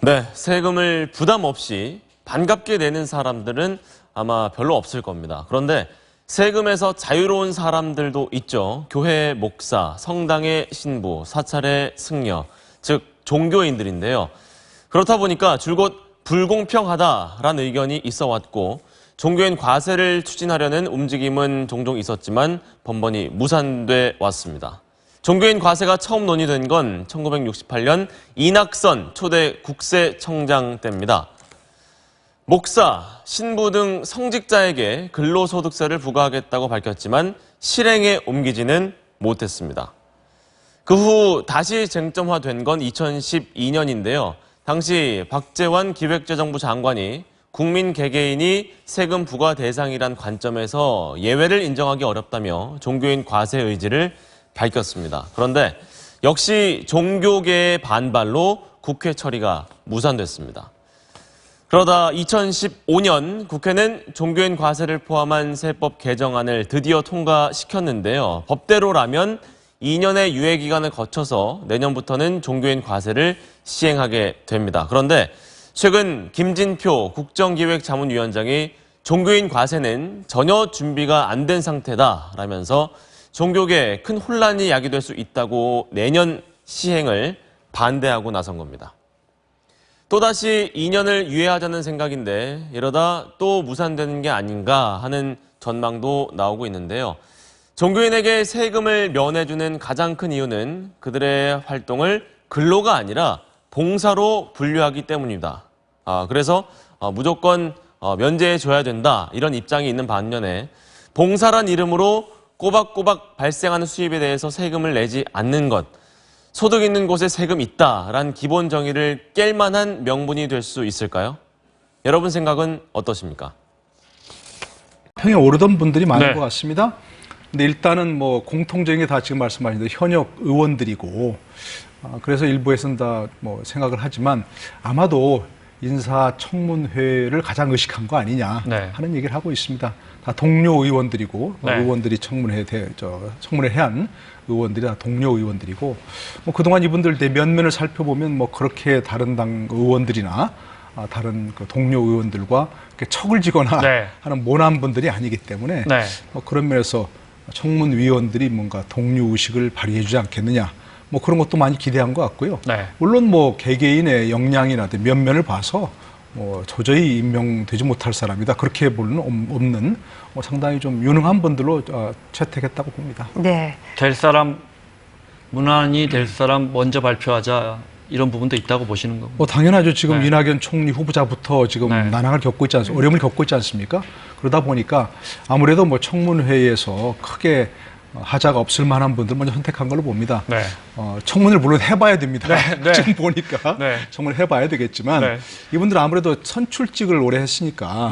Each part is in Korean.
네, 세금을 부담 없이 반갑게 내는 사람들은 아마 별로 없을 겁니다. 그런데 세금에서 자유로운 사람들도 있죠. 교회 목사, 성당의 신부, 사찰의 승려, 즉 종교인들인데요. 그렇다 보니까 줄곧 불공평하다라는 의견이 있어 왔고 종교인 과세를 추진하려는 움직임은 종종 있었지만 번번이 무산돼 왔습니다. 종교인 과세가 처음 논의된 건 1968년 이낙선 초대 국세청장 때입니다. 목사, 신부 등 성직자에게 근로소득세를 부과하겠다고 밝혔지만 실행에 옮기지는 못했습니다. 그 후 다시 쟁점화된 건 2012년인데요. 당시 박재환 기획재정부 장관이 국민 개개인이 세금 부과 대상이란 관점에서 예외를 인정하기 어렵다며 종교인 과세 의지를 밝혔습니다. 그런데 역시 종교계의 반발로 국회 처리가 무산됐습니다. 그러다 2015년 국회는 종교인 과세를 포함한 세법 개정안을 드디어 통과시켰는데요. 법대로라면 2년의 유예 기간을 거쳐서 내년부터는 종교인 과세를 시행하게 됩니다. 그런데 최근 김진표 국정기획자문위원장이 종교인 과세는 전혀 준비가 안 된 상태다라면서 종교계에 큰 혼란이 야기될 수 있다고 내년 시행을 반대하고 나선 겁니다. 또다시 2년을 유예하자는 생각인데 이러다 또 무산되는 게 아닌가 하는 전망도 나오고 있는데요. 종교인에게 세금을 면해주는 가장 큰 이유는 그들의 활동을 근로가 아니라 봉사로 분류하기 때문입니다. 그래서 무조건 면제해줘야 된다 이런 입장이 있는 반면에 봉사란 이름으로 꼬박꼬박 발생하는 수입에 대해서 세금을 내지 않는 것, 소득 있는 곳에 세금 있다라는 기본 정의를 깰 만한 명분이 될 수 있을까요? 여러분 생각은 어떠십니까? 평에 오르던 분들이 많은 네. 것 같습니다. 근데 일단은 뭐 공통적인 게 다 지금 말씀하신 대로 현역 의원들이고 그래서 일부에서는 다 뭐 생각을 하지만 아마도 인사청문회를 가장 의식한 거 아니냐 하는 얘기를 하고 있습니다. 다 동료 의원들이고 의원들이 청문회 한 의원들이 다 동료 의원들이고 뭐 그동안 이분들 면면을 살펴보면 뭐 그렇게 다른 당 의원들이나 다른 그 동료 의원들과 척을 지거나 하는 모난 분들이 아니기 때문에 뭐 그런 면에서 청문위원들이 뭔가 동료 의식을 발휘해주지 않겠느냐. 뭐 그런 것도 많이 기대한 것 같고요. 물론 뭐 개개인의 역량이나 면면을 봐서 뭐 도저히 임명되지 못할 사람이다. 그렇게 볼 수는 없는 상당히 좀 유능한 분들로 채택했다고 봅니다. 네. 될 사람, 무난히 될 사람 먼저 발표하자 이런 부분도 있다고 보시는 거고. 당연하죠. 지금 이낙연 총리 후보자부터 지금 난항을 겪고 있지 않습니까? 어려움을 겪고 있지 않습니까? 그러다 보니까 아무래도 뭐 청문회에서 크게 하자가 없을 만한 분들 먼저 선택한 걸로 봅니다. 청문회를 물론 해봐야 됩니다. 지금 보니까 청문회 해봐야 되겠지만 이분들은 아무래도 선출직을 오래 했으니까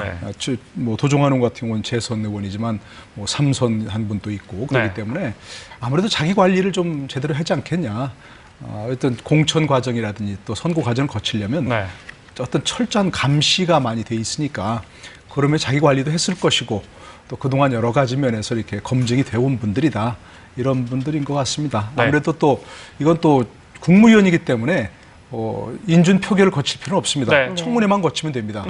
뭐 도종환 의원 같은 경우는 재선 의원이지만 뭐 3선 한 분도 있고 그렇기 때문에 아무래도 자기 관리를 좀 제대로 하지 않겠냐. 어떤 공천 과정이라든지 또 선거 과정을 거치려면 어떤 철저한 감시가 많이 돼 있으니까 그러면 자기 관리도 했을 것이고 또 그동안 여러 가지 면에서 이렇게 검증이 되어 온 분들이다. 이런 분들인 것 같습니다. 아무래도 또 이건 또 국무위원이기 때문에 인준 표결을 거칠 필요는 없습니다. 청문회만 거치면 됩니다.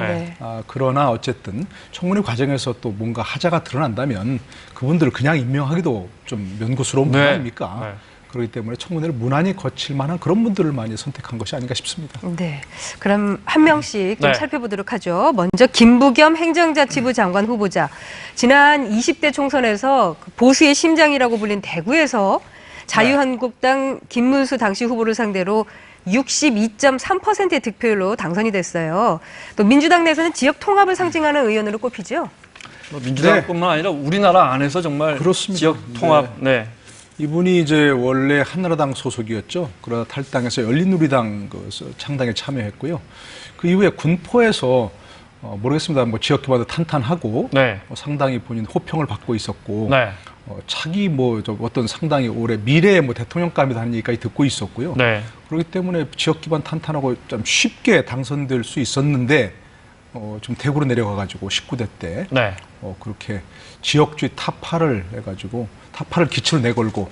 그러나 어쨌든 청문회 과정에서 또 뭔가 하자가 드러난다면 그분들을 그냥 임명하기도 좀 면구스러운 분 아닙니까? 그렇기 때문에 청문회를 무난히 거칠 만한 그런 분들을 많이 선택한 것이 아닌가 싶습니다. 네, 그럼 한 명씩 좀 살펴보도록 하죠. 먼저 김부겸 행정자치부 장관 후보자. 지난 20대 총선에서 보수의 심장이라고 불린 대구에서 자유한국당 김문수 당시 후보를 상대로 62.3%의 득표율로 당선이 됐어요. 또 민주당 내에서는 지역 통합을 상징하는 의원으로 꼽히죠. 민주당뿐만 아니라 우리나라 안에서 정말 그렇습니다. 지역 통합. 이분이 이제 원래 한나라당 소속이었죠. 그러다 탈당해서 열린우리당 창당에 참여했고요. 그 이후에 군포에서 모르겠습니다. 뭐 지역 기반도 탄탄하고 상당히 본인 호평을 받고 있었고 차기 어떤 상당히 올해 미래의 대통령감이다 하는 얘기까지 듣고 있었고요. 그렇기 때문에 지역 기반 탄탄하고 좀 쉽게 당선될 수 있었는데 좀 대구로 내려가가지고 19대 때 그렇게 지역주의 타파를 해가지고 타파를 기치로 내걸고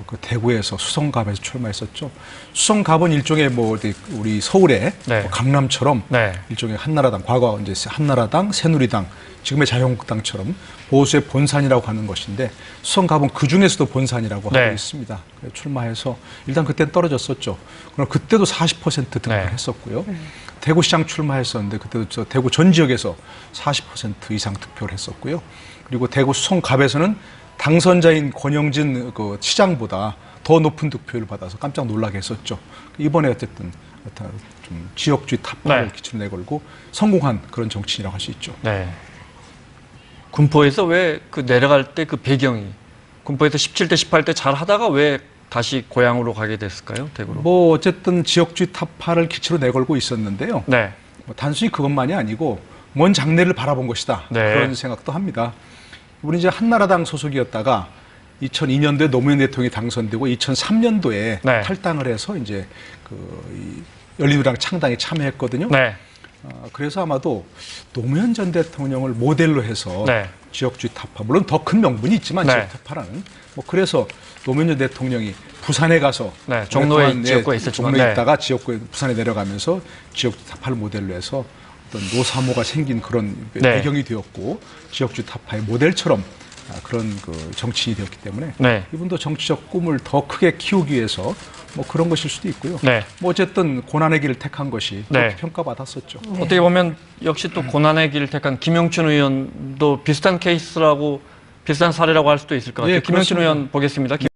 그 대구에서 수성갑에서 출마했었죠. 수성갑은 일종의 뭐 우리 서울의 네. 뭐 강남처럼 네. 일종의 한나라당, 과거 이제 한나라당, 새누리당, 지금의 자유한국당처럼 보수의 본산이라고 하는 것인데 수성갑은 그 중에서도 본산이라고 네. 하고 있습니다. 출마해서 일단 그때는 떨어졌었죠. 그럼 그때도 40% 득표했었고요. 대구시장 출마했었는데 그때도 저 대구 전 지역에서 40% 이상 득표를 했었고요. 그리고 대구 수성갑에서는 당선자인 권영진 그 시장보다 더 높은 득표를 받아서 깜짝 놀라게 했었죠. 이번에 어쨌든 좀 지역주의 타파를 네. 기초로 내걸고 성공한 그런 정치인이라고 할 수 있죠. 네. 군포에서 왜 그 내려갈 때 그 배경이 군포에서 17대 18대 잘 하다가 왜 다시 고향으로 가게 됐을까요? 대구로. 뭐 어쨌든 지역주의 타파를 기초로 내걸고 있었는데요. 네. 뭐 단순히 그것만이 아니고 먼 장래를 바라본 것이다. 네. 그런 생각도 합니다. 우리 이제 한나라당 소속이었다가 2002년도에 노무현 대통령이 당선되고 2003년도에 네. 탈당을 해서 이제 이 열린우리당 창당에 참여했거든요. 네. 그래서 아마도 노무현 전 대통령을 모델로 해서 네. 지역주의 타파, 물론 더 큰 명분이 있지만 네. 지역 타파라는 뭐 그래서 노무현 전 대통령이 부산에 가서 네, 종로에 오랫동안, 지역구에 있었지만, 종로에 네. 있다가 지역구에 부산에 내려가면서 지역주의 타파를 모델로 해서 어떤 노사모가 생긴 그런 네. 배경이 되었고 지역주의 타파의 모델처럼 그런 그 정치인이 되었기 때문에 네. 이분도 정치적 꿈을 더 크게 키우기 위해서 뭐 그런 것일 수도 있고요. 네. 뭐 어쨌든 고난의 길을 택한 것이 네. 그렇게 평가받았었죠. 어떻게 보면 역시 또 고난의 길을 택한 김영춘 의원도 비슷한 케이스라고 비슷한 사례라고 할 수도 있을 것 같아요. 예, 김영춘 그렇습니다. 의원 보겠습니다.